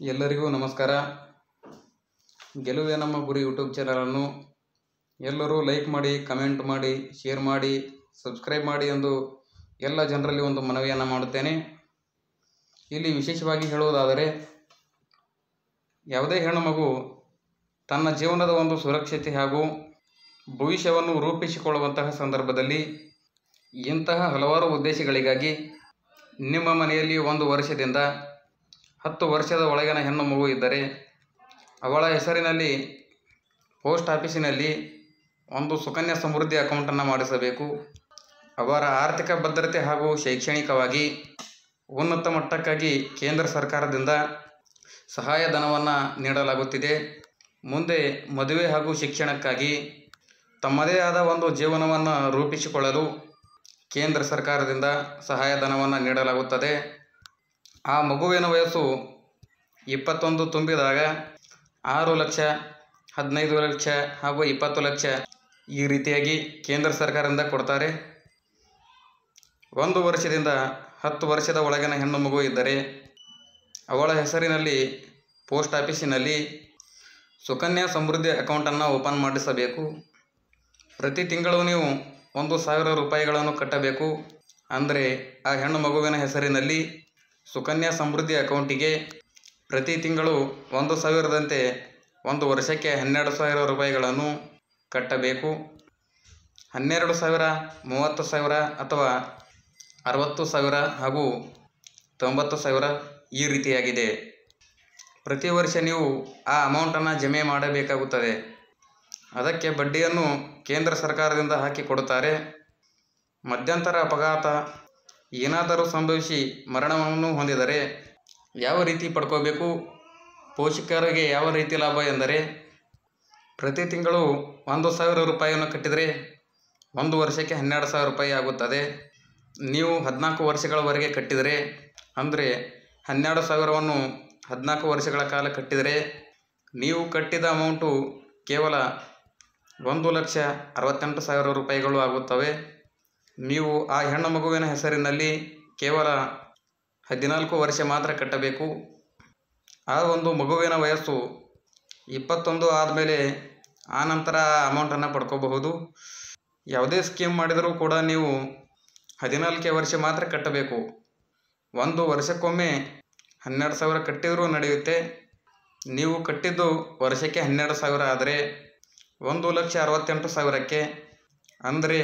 ಎಲ್ಲರಿಗೂ ನಮಸ್ಕಾರ. ಗೆಲುವೇ ನಮ್ಮ ಗುರಿ ಯೂಟ್ಯೂಬ್ ಚಾನಲನ್ನು ಎಲ್ಲರೂ ಲೈಕ್ ಮಾಡಿ, ಕಮೆಂಟ್ ಮಾಡಿ, ಶೇರ್ ಮಾಡಿ, ಸಬ್ಸ್ಕ್ರೈಬ್ ಮಾಡಿ ಎಂದು ಎಲ್ಲ ಜನರಲ್ಲಿ ಒಂದು ಮನವಿಯನ್ನು ಮಾಡುತ್ತೇನೆ. ಇಲ್ಲಿ ವಿಶೇಷವಾಗಿ ಹೇಳುವುದಾದರೆ, ಯಾವುದೇ ಹೆಣ್ಣು ಮಗು ತನ್ನ ಜೀವನದ ಒಂದು ಸುರಕ್ಷತೆ ಹಾಗೂ ಭವಿಷ್ಯವನ್ನು ರೂಪಿಸಿಕೊಳ್ಳುವಂತಹ ಸಂದರ್ಭದಲ್ಲಿ ಇಂತಹ ಹಲವಾರು ಉದ್ದೇಶಗಳಿಗಾಗಿ ನಿಮ್ಮ ಮನೆಯಲ್ಲಿ 1 ವರ್ಷದಿಂದ 10 ವರ್ಷದ ಒಳಗಿನ ಹೆಣ್ಣು ಮಗು ಇದ್ದರೆ ಅವಳ ಹೆಸರಿನಲ್ಲಿ ಪೋಸ್ಟ್ ಆಫೀಸಿನಲ್ಲಿ ಒಂದು ಸುಕನ್ಯಾ ಸಮೃದ್ಧಿ ಅಕೌಂಟನ್ನು ಮಾಡಿಸಬೇಕು. ಅವರ ಆರ್ಥಿಕ ಭದ್ರತೆ ಹಾಗೂ ಶೈಕ್ಷಣಿಕವಾಗಿ ಉನ್ನತ ಮಟ್ಟಕ್ಕಾಗಿ ಕೇಂದ್ರ ಸರ್ಕಾರದಿಂದ ಸಹಾಯಧನವನ್ನು ನೀಡಲಾಗುತ್ತಿದೆ. ಮುಂದೆ ಮದುವೆ ಹಾಗೂ ಶಿಕ್ಷಣಕ್ಕಾಗಿ ತಮ್ಮದೇ ಆದ ಒಂದು ಜೀವನವನ್ನು ರೂಪಿಸಿಕೊಳ್ಳಲು ಕೇಂದ್ರ ಸರ್ಕಾರದಿಂದ ಸಹಾಯಧನವನ್ನು ನೀಡಲಾಗುತ್ತದೆ. ಆ ಮಗುವಿನ ವಯಸ್ಸು 21 ತುಂಬಿದಾಗ 6 ಲಕ್ಷ, 15 ಲಕ್ಷ ಹಾಗೂ 20 ಲಕ್ಷ ಈ ರೀತಿಯಾಗಿ ಕೇಂದ್ರ ಸರ್ಕಾರದಿಂದ ಕೊಡ್ತಾರೆ. 1 ವರ್ಷದಿಂದ 10 ವರ್ಷದ ಒಳಗಿನ ಹೆಣ್ಣು ಮಗು ಇದ್ದರೆ ಅವಳ ಹೆಸರಿನಲ್ಲಿ ಪೋಸ್ಟ್ ಆಫೀಸಿನಲ್ಲಿ ಸುಕನ್ಯಾ ಸಮೃದ್ಧಿ ಅಕೌಂಟನ್ನು ಓಪನ್ ಮಾಡಿಸಬೇಕು. ಪ್ರತಿ ತಿಂಗಳು ನೀವು 1,000 ರೂಪಾಯಿಗಳನ್ನು ಕಟ್ಟಬೇಕು. ಅಂದರೆ ಆ ಹೆಣ್ಣು ಮಗುವಿನ ಹೆಸರಿನಲ್ಲಿ ಸುಕನ್ಯಾ ಸಮೃದ್ಧಿ ಅಕೌಂಟಿಗೆ ಪ್ರತಿ ತಿಂಗಳು 1,000ದಂತೆ 1 ವರ್ಷಕ್ಕೆ 12,000 ರೂಪಾಯಿಗಳನ್ನು ಕಟ್ಟಬೇಕು. 12,000, 30,000 ಅಥವಾ 60,000 ಹಾಗೂ 90,000 ಈ ರೀತಿಯಾಗಿದೆ. ಪ್ರತಿ ವರ್ಷ ನೀವು ಆ ಅಮೌಂಟನ್ನು ಜಮೆ ಮಾಡಬೇಕಾಗುತ್ತದೆ. ಅದಕ್ಕೆ ಬಡ್ಡಿಯನ್ನು ಕೇಂದ್ರ ಸರ್ಕಾರದಿಂದ ಹಾಕಿಕೊಡುತ್ತಾರೆ. ಮಧ್ಯಂತರ ಅಪಘಾತ ಏನಾದರೂ ಸಂಭವಿಸಿ ಮರಣವನ್ನು ಹೊಂದಿದರೆ ಯಾವ ರೀತಿ ಪಡ್ಕೋಬೇಕು, ಪೋಷಕರಿಗೆ ಯಾವ ರೀತಿ ಲಾಭ ಎಂದರೆ, ಪ್ರತಿ ತಿಂಗಳು 1,000 ರೂಪಾಯಿಯನ್ನು ಕಟ್ಟಿದರೆ 1 ವರ್ಷಕ್ಕೆ 12,000 ರೂಪಾಯಿ ಆಗುತ್ತದೆ. ನೀವು 14 ವರ್ಷಗಳವರೆಗೆ ಕಟ್ಟಿದರೆ ಅಂದರೆ 12,000ವನ್ನು 14 ವರ್ಷಗಳ ಕಾಲ ಕಟ್ಟಿದರೆ ನೀವು ಕಟ್ಟಿದ ಅಮೌಂಟು ಕೇವಲ 1,68,000 ರೂಪಾಯಿಗಳು ಆಗುತ್ತವೆ. ನೀವು ಆ ಹೆಣ್ಣು ಮಗುವಿನ ಹೆಸರಿನಲ್ಲಿ ಕೇವಲ 14 ವರ್ಷ ಮಾತ್ರ ಕಟ್ಟಬೇಕು. ಆ ಒಂದು ಮಗುವಿನ ವಯಸ್ಸು 21 ಆದಮೇಲೆ ಆ ನಂತರ ಆ ಅಮೌಂಟನ್ನು ಪಡ್ಕೋಬಹುದು. ಯಾವುದೇ ಸ್ಕೀಮ್ ಮಾಡಿದರೂ ಕೂಡ ನೀವು 14 ವರ್ಷ ಮಾತ್ರ ಕಟ್ಟಬೇಕು. 1 ವರ್ಷಕ್ಕೊಮ್ಮೆ 12,000 ಕಟ್ಟಿದರೂ ನಡೆಯುತ್ತೆ. ನೀವು ಕಟ್ಟಿದ್ದು ವರ್ಷಕ್ಕೆ 12,000 ಆದರೆ 1,68,000ಕ್ಕೆ ಅಂದರೆ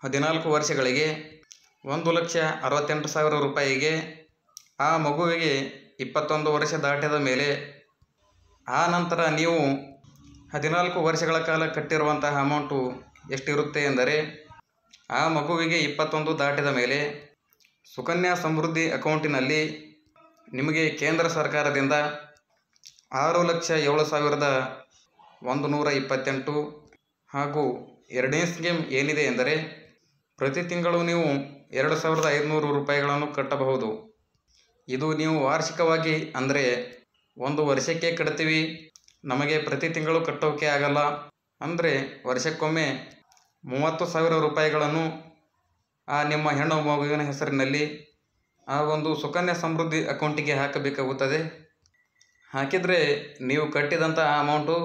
14 ವರ್ಷಗಳಿಗೆ 1,68,000 ರೂಪಾಯಿಗೆ ಆ ಮಗುವಿಗೆ 21 ವರ್ಷ ದಾಟಿದ ಮೇಲೆ ಆ ನಂತರ ನೀವು 14 ವರ್ಷಗಳ ಕಾಲ ಕಟ್ಟಿರುವಂತಹ ಅಮೌಂಟು ಎಷ್ಟಿರುತ್ತೆ ಎಂದರೆ, ಆ ಮಗುವಿಗೆ 21 ದಾಟಿದ ಮೇಲೆ ಸುಕನ್ಯಾ ಸಮೃದ್ಧಿ ಅಕೌಂಟಿನಲ್ಲಿ ನಿಮಗೆ ಕೇಂದ್ರ ಸರ್ಕಾರದಿಂದ 6,07,128 ಹಾಗೂ ಎರಡನೇ ಸ್ಕೀಮ್ ಏನಿದೆ ಎಂದರೆ, ಪ್ರತಿ ತಿಂಗಳು ನೀವು 2,500 ರೂಪಾಯಿಗಳನ್ನು ಕಟ್ಟಬಹುದು. ಇದು ನೀವು ವಾರ್ಷಿಕವಾಗಿ ಅಂದರೆ 1 ವರ್ಷಕ್ಕೆ ಕಟ್ತೀವಿ, ನಮಗೆ ಪ್ರತಿ ತಿಂಗಳು ಕಟ್ಟೋಕೆ ಆಗಲ್ಲ ಅಂದರೆ ವರ್ಷಕ್ಕೊಮ್ಮೆ 30,000 ರೂಪಾಯಿಗಳನ್ನು ಆ ನಿಮ್ಮ ಹೆಣ್ಣು ಮಗುವಿನ ಹೆಸರಿನಲ್ಲಿ ಆ ಒಂದು ಸುಕನ್ಯಾ ಸಮೃದ್ಧಿ ಅಕೌಂಟಿಗೆ ಹಾಕಬೇಕಾಗುತ್ತದೆ. ಹಾಕಿದರೆ ನೀವು ಕಟ್ಟಿದಂಥ ಅಮೌಂಟು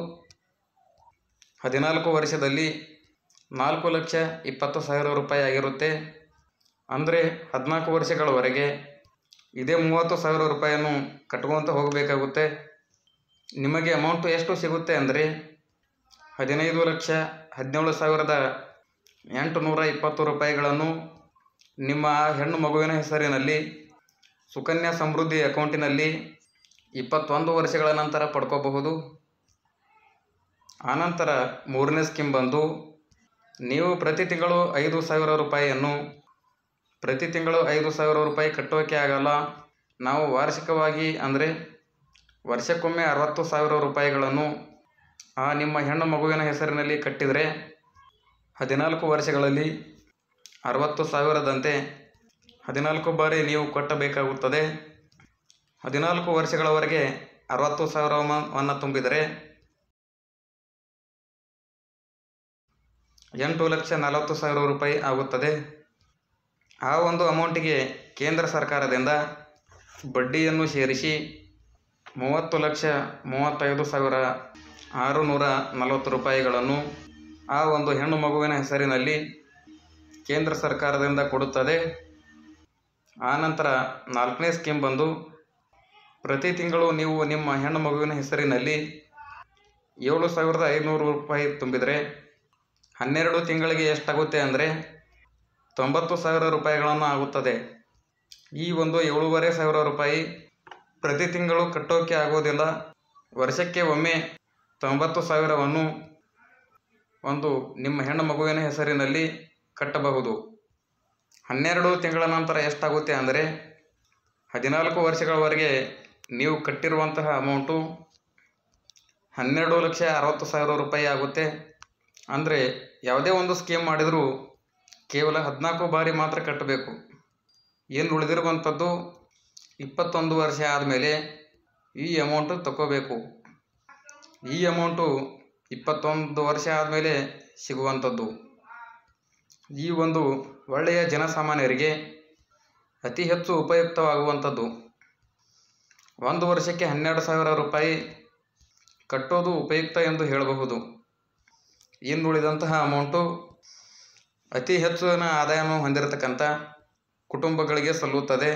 14 ವರ್ಷದಲ್ಲಿ 4,20,000 ರೂಪಾಯಿ ಆಗಿರುತ್ತೆ. ಅಂದರೆ 14 ವರ್ಷಗಳವರೆಗೆ ಇದೇ 30,000 ರೂಪಾಯಿಯನ್ನು ಕಟ್ಕೊತ ಹೋಗಬೇಕಾಗುತ್ತೆ. ನಿಮಗೆ ಅಮೌಂಟು ಎಷ್ಟು ಸಿಗುತ್ತೆ ಅಂದರೆ 15,17,820 ರೂಪಾಯಿಗಳನ್ನು ನಿಮ್ಮ ಹೆಣ್ಣು ಮಗುವಿನ ಹೆಸರಿನಲ್ಲಿ ಸುಕನ್ಯಾ ಸಮೃದ್ಧಿ ಅಕೌಂಟಿನಲ್ಲಿ 21 ವರ್ಷಗಳ ನಂತರ ಪಡ್ಕೋಬಹುದು. ಆನಂತರ 3ನೇ ಸ್ಕೀಮ್ ಬಂದು, ನೀವು ಪ್ರತಿ ತಿಂಗಳು 5,000 ರೂಪಾಯಿಯನ್ನು ಪ್ರತಿ ತಿಂಗಳು 5,000 ರೂಪಾಯಿ ಕಟ್ಟೋಕೆ ಆಗಲ್ಲ. ನಾವು ವಾರ್ಷಿಕವಾಗಿ ಅಂದರೆ ವರ್ಷಕ್ಕೊಮ್ಮೆ 60,000 ರೂಪಾಯಿಗಳನ್ನು ಆ ನಿಮ್ಮ ಹೆಣ್ಣು ಮಗುವಿನ ಹೆಸರಿನಲ್ಲಿ ಕಟ್ಟಿದರೆ 14 ವರ್ಷಗಳಲ್ಲಿ 60,000ದಂತೆ 14 ಬಾರಿ ನೀವು ಕಟ್ಟಬೇಕಾಗುತ್ತದೆ. 14 ವರ್ಷಗಳವರೆಗೆ 60,000ವನ್ನು ತುಂಬಿದರೆ 8,40,000 ರೂಪಾಯಿ ಆಗುತ್ತದೆ. ಆ ಒಂದು ಅಮೌಂಟಿಗೆ ಕೇಂದ್ರ ಸರ್ಕಾರದಿಂದ ಬಡ್ಡಿಯನ್ನು ಸೇರಿಸಿ 30,35,640 ರೂಪಾಯಿಗಳನ್ನು ಆ ಒಂದು ಹೆಣ್ಣು ಮಗುವಿನ ಹೆಸರಿನಲ್ಲಿ ಕೇಂದ್ರ ಸರ್ಕಾರದಿಂದ ಕೊಡುತ್ತದೆ. ಆನಂತರ 4ನೇ ಸ್ಕೀಮ್ ಬಂದು ಪ್ರತಿ ತಿಂಗಳು ನೀವು ನಿಮ್ಮ ಹೆಣ್ಣು ಮಗುವಿನ ಹೆಸರಿನಲ್ಲಿ 7,500 ರೂಪಾಯಿ ತುಂಬಿದರೆ 12 ತಿಂಗಳಿಗೆ ಎಷ್ಟಾಗುತ್ತೆ ಅಂದರೆ 90,000 ರೂಪಾಯಿಗಳನ್ನು ಆಗುತ್ತದೆ. ಈ ಒಂದು 7,500 ರೂಪಾಯಿ ಪ್ರತಿ ತಿಂಗಳು ಕಟ್ಟೋಕೆ ಆಗೋದಿಲ್ಲ. ವರ್ಷಕ್ಕೆ ಒಮ್ಮೆ 90,000ವನ್ನು ಒಂದು ನಿಮ್ಮ ಹೆಣ್ಣು ಮಗುವಿನ ಹೆಸರಿನಲ್ಲಿ ಕಟ್ಟಬಹುದು. 12 ತಿಂಗಳ ನಂತರ ಎಷ್ಟಾಗುತ್ತೆ ಅಂದರೆ 14 ವರ್ಷಗಳವರೆಗೆ ನೀವು ಕಟ್ಟಿರುವಂತಹ ಅಮೌಂಟು 12,60,000 ರೂಪಾಯಿ ಆಗುತ್ತೆ. ಅಂದರೆ ಯಾವುದೇ ಒಂದು ಸ್ಕೀಮ್ ಮಾಡಿದರೂ ಕೇವಲ 14 ಬಾರಿ ಮಾತ್ರ ಕಟ್ಟಬೇಕು. ಏನು ಉಳಿದಿರುವಂಥದ್ದು 21 ವರ್ಷ ಆದಮೇಲೆ ಈ ಅಮೌಂಟು ತಗೋಬೇಕು. ಈ ಅಮೌಂಟು 21 ವರ್ಷ ಆದಮೇಲೆ ಸಿಗುವಂಥದ್ದು. ಈ ಒಂದು ಒಳ್ಳೆಯ ಜನಸಾಮಾನ್ಯರಿಗೆ ಅತಿ ಹೆಚ್ಚು ಉಪಯುಕ್ತವಾಗುವಂಥದ್ದು. 1 ವರ್ಷಕ್ಕೆ 12,000 ರೂಪಾಯಿ ಕಟ್ಟೋದು ಉಪಯುಕ್ತ ಎಂದು ಹೇಳಬಹುದು. ಇನ್ನುಳಿದಂತಹ ಅಮೌಂಟು ಅತಿ ಹೆಚ್ಚಿನ ಆದಾಯವನ್ನು ಹೊಂದಿರತಕ್ಕಂಥ ಕುಟುಂಬಗಳಿಗೆ ಸಲ್ಲುತ್ತದೆ.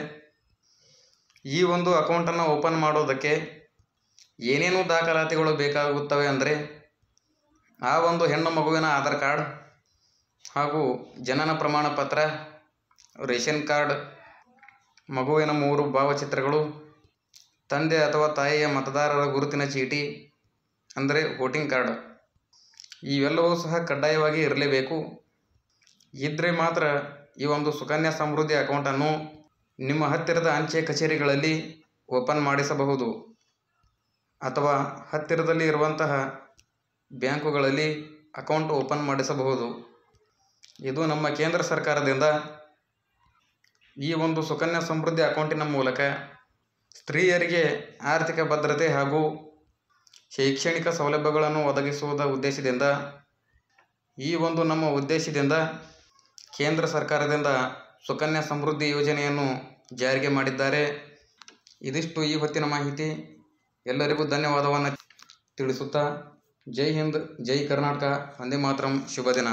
ಈ ಒಂದು ಅಕೌಂಟನ್ನು ಓಪನ್ ಮಾಡೋದಕ್ಕೆ ಏನೇನು ದಾಖಲಾತಿಗಳು ಬೇಕಾಗುತ್ತವೆ ಅಂದರೆ ಆ ಒಂದು ಹೆಣ್ಣು ಮಗುವಿನ ಆಧಾರ್ ಕಾರ್ಡ್ ಹಾಗೂ ಜನನ ಪ್ರಮಾಣ ಪತ್ರ, ರೇಷನ್ ಕಾರ್ಡ್, ಮಗುವಿನ 3 ಭಾವಚಿತ್ರಗಳು, ತಂದೆ ಅಥವಾ ತಾಯಿಯ ಮತದಾರರ ಗುರುತಿನ ಚೀಟಿ ಅಂದರೆ ವೋಟಿಂಗ್ ಕಾರ್ಡ್, ಇವೆಲ್ಲವೂ ಸಹ ಕಡ್ಡಾಯವಾಗಿ ಇರಲೇಬೇಕು. ಇದ್ದರೆ ಮಾತ್ರ ಈ ಒಂದು ಸುಕನ್ಯಾ ಸಮೃದ್ಧಿ ಅಕೌಂಟನ್ನು ನಿಮ್ಮ ಹತ್ತಿರದ ಅಂಚೆ ಕಚೇರಿಗಳಲ್ಲಿ ಓಪನ್ ಮಾಡಿಸಬಹುದು ಅಥವಾ ಹತ್ತಿರದಲ್ಲಿ ಇರುವಂತಹ ಬ್ಯಾಂಕುಗಳಲ್ಲಿ ಅಕೌಂಟ್ ಓಪನ್ ಮಾಡಿಸಬಹುದು. ಇದು ನಮ್ಮ ಕೇಂದ್ರ ಸರ್ಕಾರದಿಂದ ಈ ಒಂದು ಸುಕನ್ಯಾ ಸಮೃದ್ಧಿ ಅಕೌಂಟಿನ ಮೂಲಕ ಸ್ತ್ರೀಯರಿಗೆ ಆರ್ಥಿಕ ಭದ್ರತೆ ಹಾಗೂ ಶೈಕ್ಷಣಿಕ ಸೌಲಭ್ಯಗಳನ್ನು ಒದಗಿಸುವುದ ಉದ್ದೇಶದಿಂದ ಈ ಒಂದು ನಮ್ಮ ಉದ್ದೇಶದಿಂದ ಕೇಂದ್ರ ಸರ್ಕಾರದಿಂದ ಸುಕನ್ಯಾ ಸಮೃದ್ಧಿ ಯೋಜನೆಯನ್ನು ಜಾರಿಗೆ ಮಾಡಿದ್ದಾರೆ. ಇದಿಷ್ಟು ಈ ಹೊತ್ತಿನ ಮಾಹಿತಿ. ಎಲ್ಲರಿಗೂ ಧನ್ಯವಾದವನ್ನು ತಿಳಿಸುತ್ತಾ ಜೈ ಹಿಂದ್, ಜೈ ಕರ್ನಾಟಕ, ವಂದೇ ಮಾತರಂ, ಶುಭ ದಿನ.